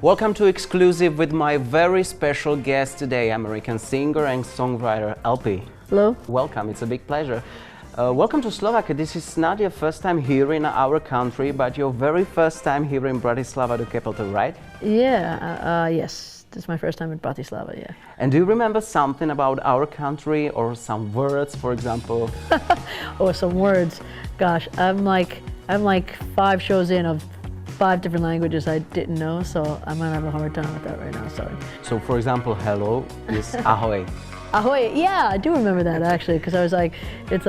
Welcome to Exclusive with my very special guest today, American singer and songwriter LP. Hello. Welcome, it's a big pleasure. Welcome to Slovakia. This is not your first time here in our country, but your very first time here in Bratислava, the capital, right? Yeah, yes. This is my first time in Bratислave, yeah. And do you remember something about our country or some words, for example? Oh, some words. Gosh, I'm like 5 shows in of 5 different languages I didn't know, so I might have a hard time with that right now, sorry. So, for example, hello is ahoy. Ahoy, yeah, I do remember that actually, because I was like, it's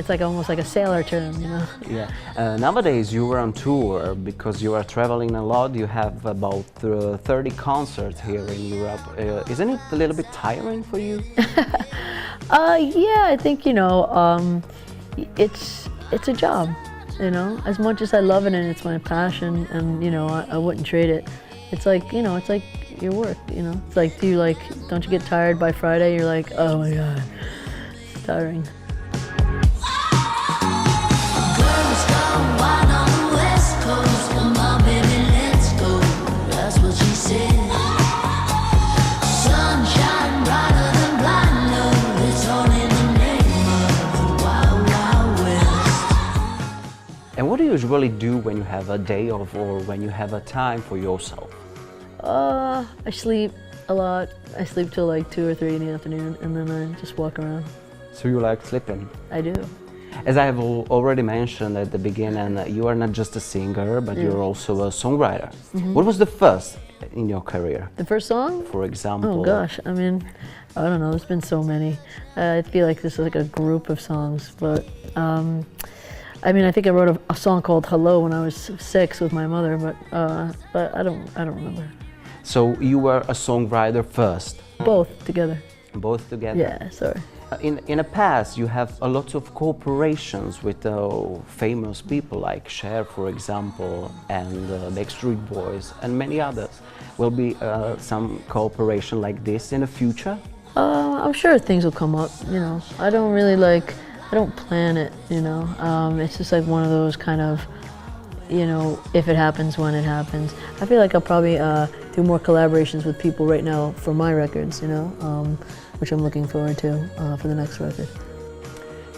like almost like a sailor term, you know? Yeah. Nowadays you were on tour because you are traveling a lot. You have about 30 concerts here in Europe. Isn't it a little bit tiring for you? Yeah, I think, it's a job, as much as I love it and it's my passion and, I wouldn't trade it. It's like, it's like your work, It's like, don't you get tired by Friday? You're like, oh my God, it's tiring. Girls gone wild on the West Coast. Come on, baby, let's go. That's what she said. Sunshine brighter than blind love. It's all in the name of the Wild Wild West. And what do you usually do when you have a day off or when you have a time for yourself? I sleep a lot. I sleep till like 2 or 3 in the afternoon, and then I just walk around. So you like sleeping? I do. As I have already mentioned at the beginning, you are not just a singer, but you're also a songwriter. Mm-hmm. What was the first in your career? The first song? For example? Oh gosh, I don't know, there's been so many. I feel like this is like a group of songs, but I think I wrote a song called Hello when I was 6 with my mother, but I don't remember. So you were a songwriter first? Both together. Both together? Yeah, sorry. In the past, you have a lot of cooperations with famous people like Cher, for example, and Backstreet Boys, and many others. Will be some cooperation like this in the future? I'm sure things will come up, I don't plan it, It's just like one of those kind of, if it happens, when it happens. I feel like I'll probably do more collaborations with people right now for my records, which I'm looking forward to for the next record.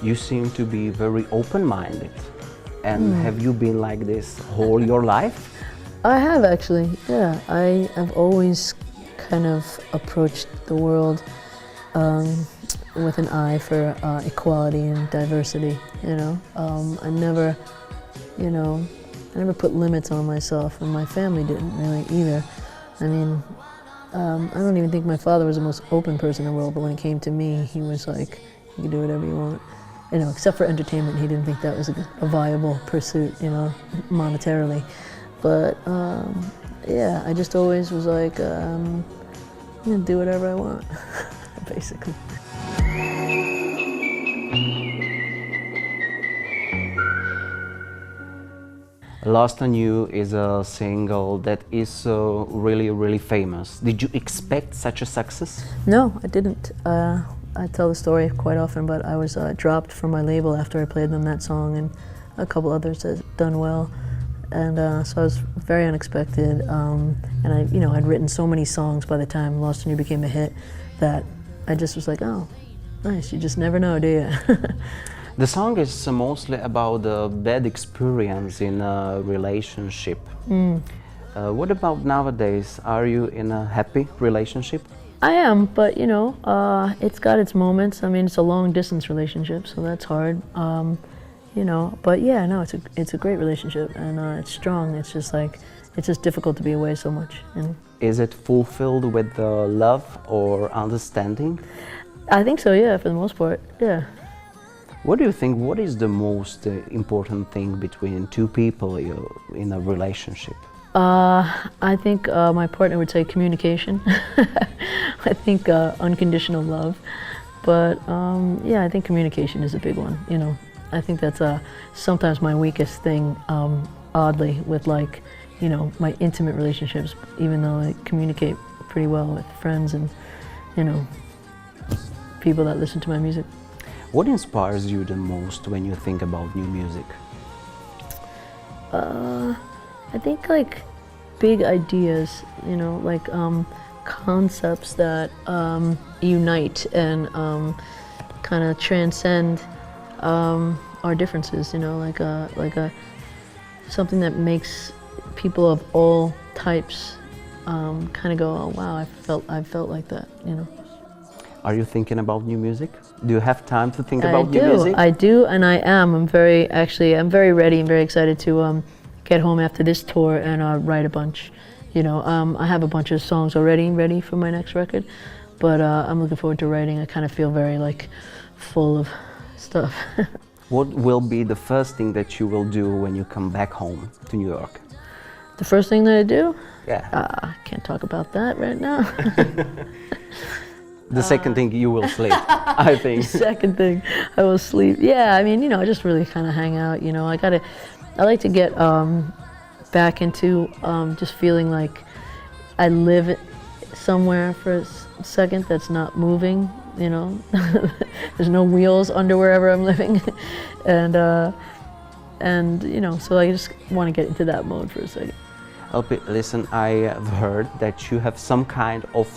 You seem to be very open-minded. And have you been like this all your life? I have actually, yeah. I have always kind of approached the world with an eye for equality and diversity, I never put limits on myself, and my family didn't really either. I don't even think my father was the most open person in the world, but when it came to me, he was like, you can do whatever you want. Except for entertainment, he didn't think that was a viable pursuit, monetarily. But yeah, I just always was like, I'm gonna do whatever I want, basically. Lost on You is a single that is really, really famous. Did you expect such a success? No, I didn't. I tell the story quite often, but I was dropped from my label after I played them that song, and a couple others had done well. And so I was very unexpected. And I'd written so many songs by the time Lost on You became a hit that I just was like, oh, nice, you just never know, do you? The song is mostly about the bad experience in a relationship. What about nowadays? Are you in a happy relationship? I am, but it's got its moments. It's a long-distance relationship, so that's hard. But yeah, no, it's a great relationship, and it's strong. It's just difficult to be away so much. Is it fulfilled with love or understanding? I think so, yeah, for the most part, yeah. What do you think, what is the most important thing between two people in a relationship? I think my partner would say communication. I think unconditional love. But yeah, I think communication is a big one, I think that's sometimes my weakest thing, oddly, with my intimate relationships, even though I communicate pretty well with friends and, people that listen to my music. What inspires you the most when you think about new music? I think big ideas, you know, like concepts that unite and kind of transcend our differences, you know, like a something that makes people of all types kind of go, oh wow, I felt like that, you know. Are you thinking about new music? Do you have time to think about new music? I do, and I am. I'm very ready and very excited to get home after this tour and write a bunch. You know, I have a bunch of songs already ready for my next record, but I'm looking forward to writing. I kind of feel very like full of stuff. What will be the first thing that you will do when you come back home to New York? The first thing that I do? Yeah. I can't talk about that right now. The second thing, you will sleep, I think. Second thing, I will sleep. Yeah, I mean, you know, I just really kind of hang out, you know. I like to get back into just feeling like I live somewhere for a second that's not moving, you know. There's no wheels under wherever I'm living. and you know, so I just want to get into that mode for a second. LP, listen, I have heard that you have some kind of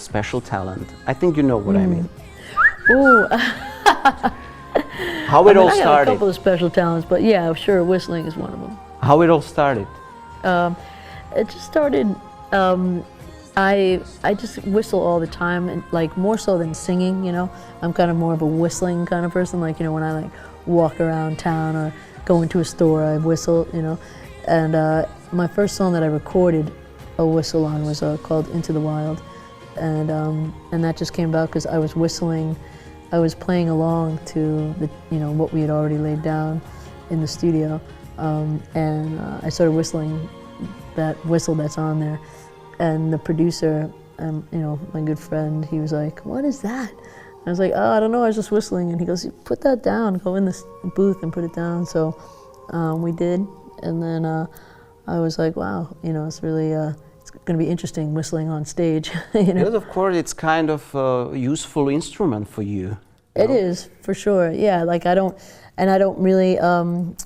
special talent. I think you know what I mean. Ooh. How it all I got a started? couple of special talents, but yeah, sure, whistling is one of them. How it all started? It just started, I just whistle all the time, and like more so than singing, you know. I'm kind of more of a whistling kind of person, like, you know, when I like walk around town or go into a store, I whistle, you know. And my first song that I recorded a whistle on was called Into the Wild, and that just came about because I was whistling, I was playing along to the, you know, what we had already laid down in the studio, and I started whistling that whistle that's on there, and the producer, you know, my good friend, he was like, "What is that?" I was like, "Oh, I don't know, I was just whistling," and he goes, "Put that down, go in this booth and put it down." So we did, and then I was like, wow, you know, it's really, it's going to be interesting whistling on stage, you know. Because of course it's kind of a useful instrument for you. It is, for sure, yeah, like I don't really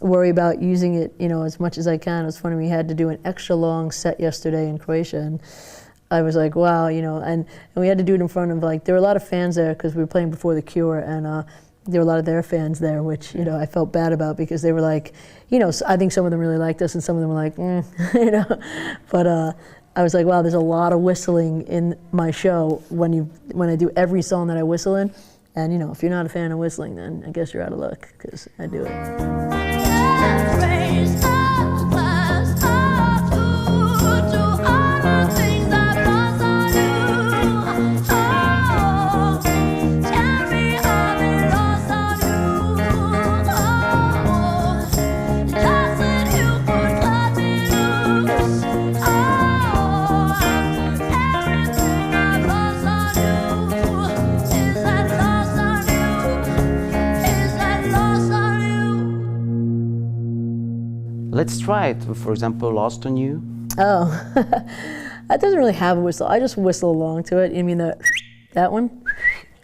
worry about using it, you know, as much as I can. It was funny, we had to do an extra long set yesterday in Croatia, and I was like, wow, you know, and we had to do it in front of, like, there were a lot of fans there because we were playing before The Cure, and there were a lot of their fans there, which, you know, I felt bad about because they were like, you know, I think some of them really liked us and some of them were like, you know, but I was like, wow, there's a lot of whistling in my show when I do every song that I whistle in, and, you know, if you're not a fan of whistling, then I guess you're out of luck because I do it. Let's try it. For example, Lost on You. Oh, that doesn't really have a whistle. I just whistle along to it. You mean that one?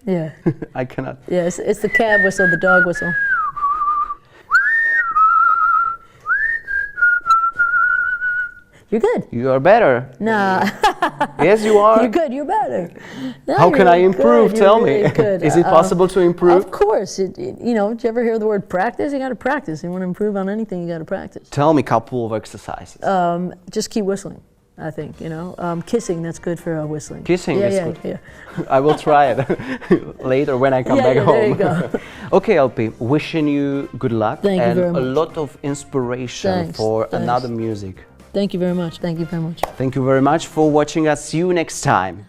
Yeah. I cannot. Yeah, it's the cab whistle, the dog whistle. You're good. You are better. Nah. Yes, you are. You're good. You're better. No, How can I improve? Good. Tell You're me. good. Is it possible to improve? Of course. You know, did you ever hear the word practice? You got to practice. You want to improve on anything, you got to practice. Tell me a couple of exercises. Just keep whistling, I think, you know. Kissing, that's good for whistling. Kissing is good. Yeah. I will try it later when I come back home. There you go. Okay, LP, wishing you good luck Thank you and very a much. lot of inspiration for another music. Thank you very much. Thank you very much. Thank you very much for watching us. See you next time.